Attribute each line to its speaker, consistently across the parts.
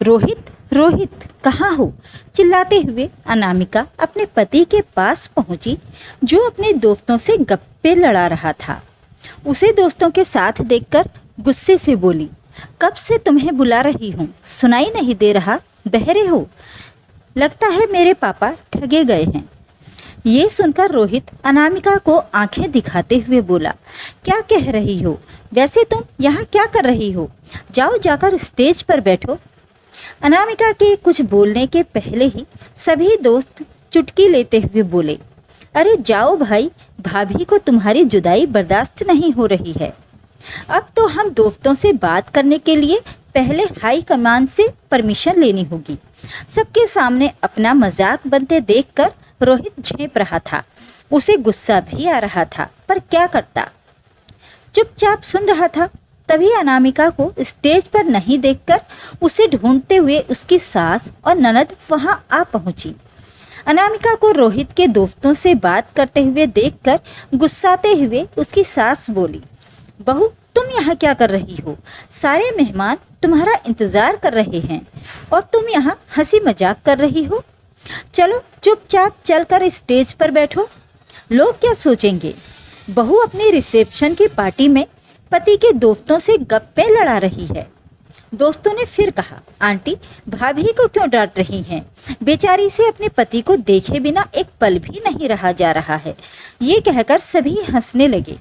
Speaker 1: रोहित, रोहित कहाँ हो? चिल्लाते हुए अनामिका अपने पति के पास पहुंची, जो अपने दोस्तों से गप्पे लड़ा रहा था। उसे दोस्तों के साथ देखकर गुस्से से बोली, कब से तुम्हें बुला रही हूँ, सुनाई नहीं दे रहा? बहरे हो? लगता है मेरे पापा ठगे गए हैं। ये सुनकर रोहित अनामिका को आंखें दिखाते हुए बोला, क्या कह रही हो? वैसे तुम यहाँ क्या कर रही हो? जाओ जाकर स्टेज पर बैठो। अनामिका के कुछ बोलने के पहले ही सभी दोस्त चुटकी लेते हुए बोले, अरे जाओ भाई, भाभी को तुम्हारी जुदाई बर्दाश्त नहीं हो रही है। अब तो हम दोस्तों से बात करने के लिए पहले हाई कमान से परमिशन लेनी होगी। सबके सामने अपना मजाक बनते देखकर रोहित झेंप रहा था। उसे गुस्सा भी आ रहा था, पर क्या करता। चुपचाप सुन रहा था। तभी अनामिका को स्टेज पर नहीं देखकर उसे ढूंढते हुए उसकी सास और ननद वहां आ पहुंची। अनामिका को रोहित के दोस्तों से बात करते हुए देखकर गुस्साते हुए उसकी सास बोली, बहू तुम यहाँ क्या कर रही हो? सारे मेहमान तुम्हारा इंतज़ार कर रहे हैं और तुम यहाँ हंसी मजाक कर रही हो। चलो चुपचाप चलकर स्टेज पर बैठो। लोग क्या सोचेंगे? बहू अपनी रिसेप्शन की पार्टी में पति के दोस्तों से गप्पे लड़ा रही है। दोस्तों ने फिर कहा, आंटी भाभी को क्यों डांट रही हैं? बेचारी से अपने पति को देखे बिना एक पल भी नहीं रहा जा रहा है। ये कहकर सभी हंसने लगे।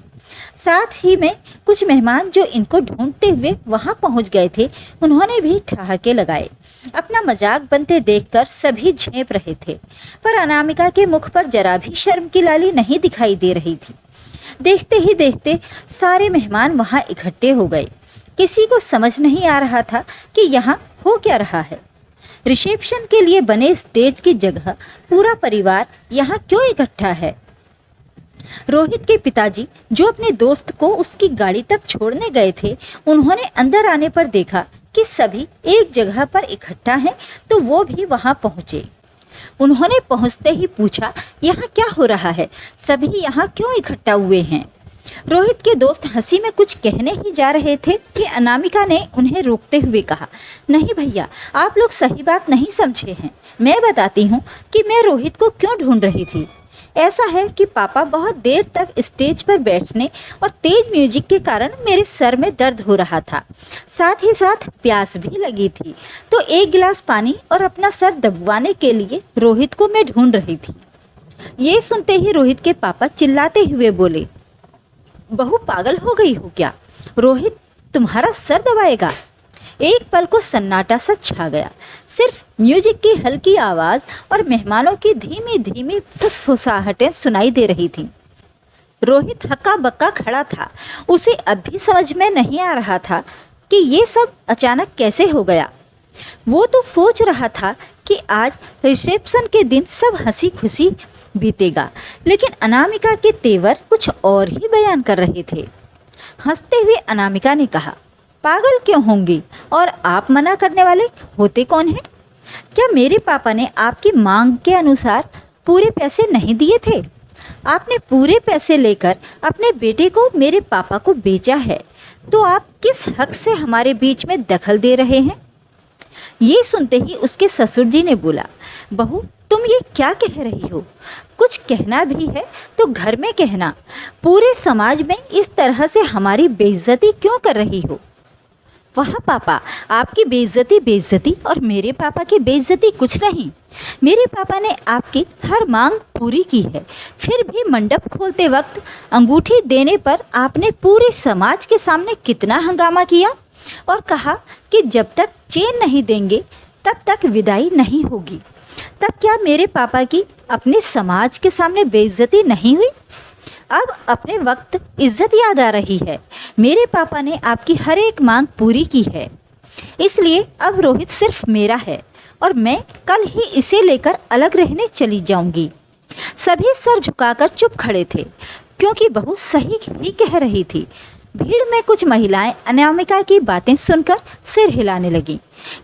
Speaker 1: साथ ही में कुछ मेहमान जो इनको ढूंढते हुए वहां पहुंच गए थे, उन्होंने भी ठहाके लगाए। अपना मजाक बनते देखकर सभी झेंप रहे थे, पर अनामिका के मुख पर जरा भी शर्म की लाली नहीं दिखाई दे रही थी। देखते ही देखते सारे मेहमान वहां इकट्ठे हो गए। किसी को समझ नहीं आ रहा था कि यहाँ हो क्या रहा है। रिसेप्शन के लिए बने स्टेज की जगह पूरा परिवार यहाँ क्यों इकट्ठा है? रोहित के पिताजी जो अपने दोस्त को उसकी गाड़ी तक छोड़ने गए थे, उन्होंने अंदर आने पर देखा कि सभी एक जगह पर इकट्ठा हैं, तो वो भी वहां पहुंचे। उन्होंने पहुंचते ही पूछा, यहाँ क्या हो रहा है? सभी यहाँ क्यों इकट्ठा हुए हैं? रोहित के दोस्त हंसी में कुछ कहने ही जा रहे थे कि अनामिका ने उन्हें रोकते हुए कहा, नहीं भैया, आप लोग सही बात नहीं समझे हैं। मैं बताती हूँ कि मैं रोहित को क्यों ढूंढ रही थी। ऐसा है कि पापा बहुत देर तक स्टेज पर बैठने और तेज म्यूजिक के कारण मेरे सर में दर्द हो रहा था। साथ ही साथ प्यास भी लगी थी, तो एक गिलास पानी और अपना सर दबवाने के लिए रोहित को मैं ढूंढ रही थी। ये सुनते ही रोहित के पापा चिल्लाते हुए बोले, बहू पागल हो गई हो क्या? रोहित तुम्हारा सर दबाएगा? एक पल को सन्नाटा सा छा गया। सिर्फ म्यूजिक की हल्की आवाज़ और मेहमानों की धीमी धीमी फुसफुसाहटें सुनाई दे रही थीं। रोहित हक्का बक्का खड़ा था। उसे अब भी समझ में नहीं आ रहा था कि ये सब अचानक कैसे हो गया। वो तो सोच रहा था कि आज रिसेप्शन के दिन सब हंसी खुशी बीतेगा, लेकिन अनामिका के तेवर कुछ और ही बयान कर रहे थे। हंसते हुए अनामिका ने कहा, पागल क्यों होंगी? और आप मना करने वाले होते कौन हैं? क्या मेरे पापा ने आपकी मांग के अनुसार पूरे पैसे नहीं दिए थे? आपने पूरे पैसे लेकर अपने बेटे को मेरे पापा को बेचा है, तो आप किस हक से हमारे बीच में दखल दे रहे हैं? ये सुनते ही उसके ससुर जी ने बोला, बहू तुम ये क्या कह रही हो? कुछ कहना भी है तो घर में कहना। पूरे समाज में इस तरह से हमारी बेइज्जती क्यों कर रही हो? वाह पापा, आपकी बेइज्जती और मेरे पापा की बेइज्जती कुछ नहीं। मेरे पापा ने आपकी हर मांग पूरी की है, फिर भी मंडप खोलते वक्त अंगूठी देने पर आपने पूरे समाज के सामने कितना हंगामा किया और कहा कि जब तक चेन नहीं देंगे तब तक विदाई नहीं होगी। तब क्या मेरे पापा की अपने समाज के सामने बेइज्जती नहीं हुई? अब अपने वक्त इज्जत याद आ रही है। मेरे पापा ने आपकी हर एक मांग पूरी की है, इसलिए अब रोहित सिर्फ मेरा है और मैं कल ही इसे लेकर अलग रहने चली जाऊंगी। सभी सर झुकाकर चुप खड़े थे, क्योंकि बहू सही ही कह रही थी। भीड़ में कुछ महिलाएं अनामिका की बातें सुनकर सिर हिलाने लगीं।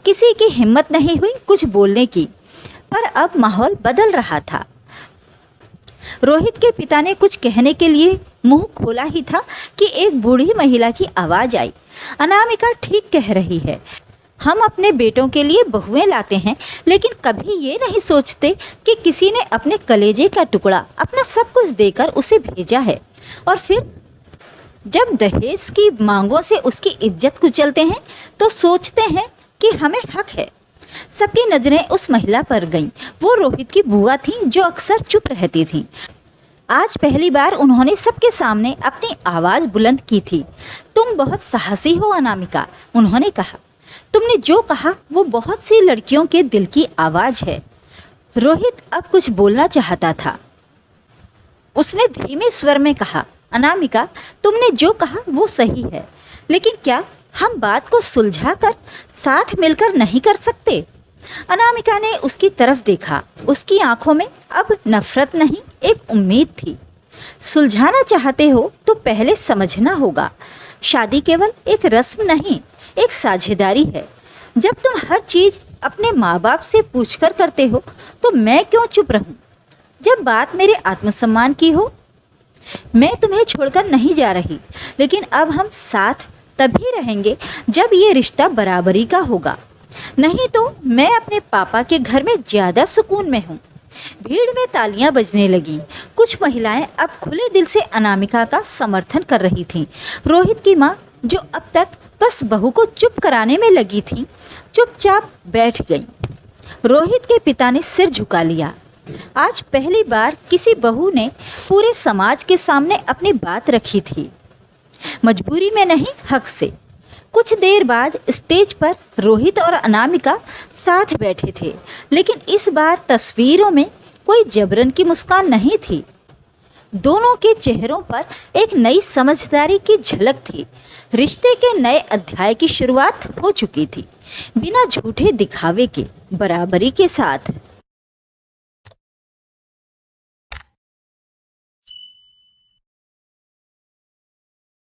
Speaker 1: किसी की हिम्मत नहीं हुई कुछ बोलने की, पर अब माहौल बदल रहा था। रोहित के पिता ने कुछ कहने के लिए मुंह खोला ही था कि एक बूढ़ी महिला की आवाज़ आई, अनामिका ठीक कह रही है। हम अपने बेटों के लिए बहुएं लाते हैं, लेकिन कभी ये नहीं सोचते कि किसी ने अपने कलेजे का टुकड़ा अपना सब कुछ देकर उसे भेजा है, और फिर जब दहेज की मांगों से उसकी इज्जत कुचलते हैं तो सोचते हैं कि हमें हक है। सबकी नज़रें उस महिला पर गईं। वो रोहित की बुआ थी जो अक्सर चुप रहती थी। आज पहली बार उन्होंने सबके सामने अपनी आवाज़ बुलंद की थी। तुम बहुत साहसी हो अनामिका, उन्होंने कहा। तुमने जो कहा वो बहुत सी लड़कियों के दिल की आवाज़ है। रोहित अब कुछ बोलना चाहता था। उसने धीमे स्वर में कहा, अनामिका, तुमने जो कहा वो सही है, लेकिन क्या हम बात को सुलझाकर साथ मिलकर नहीं कर सकते? अनामिका ने उसकी तरफ देखा। उसकी आंखों में अब नफरत नहीं, एक उम्मीद थी। सुलझाना चाहते हो तो पहले समझना होगा, शादी केवल एक रस्म नहीं, एक साझेदारी है। जब तुम हर चीज़ अपने माँ बाप से पूछकर करते हो तो मैं क्यों चुप रहूं? जब बात मेरे आत्मसम्मान की हो, मैं तुम्हें छोड़कर नहीं जा रही, लेकिन अब हम साथ तभी रहेंगे जब ये रिश्ता बराबरी का होगा। नहीं तो मैं अपने पापा के घर में ज़्यादा सुकून में हूँ। भीड़ में तालियां बजने लगी। कुछ महिलाएं अब खुले दिल से अनामिका का समर्थन कर रही थीं। रोहित की माँ, जो अब तक बस बहू को चुप कराने में लगी थी, चुपचाप बैठ गई। रोहित के पिता ने सिर झुका लिया। आज पहली बार किसी बहू ने पूरे समाज के सामने अपनी बात रखी थी, मजबूरी में नहीं, हक से। कुछ देर बाद स्टेज पर रोहित और अनामिका साथ बैठे थे, लेकिन इस बार तस्वीरों में कोई जबरन की मुस्कान नहीं थी। दोनों के चेहरों पर एक नई समझदारी की झलक थी। रिश्ते के नए अध्याय की शुरुआत हो चुकी थी, बिना झूठे दिखावे के, बराबरी के साथ।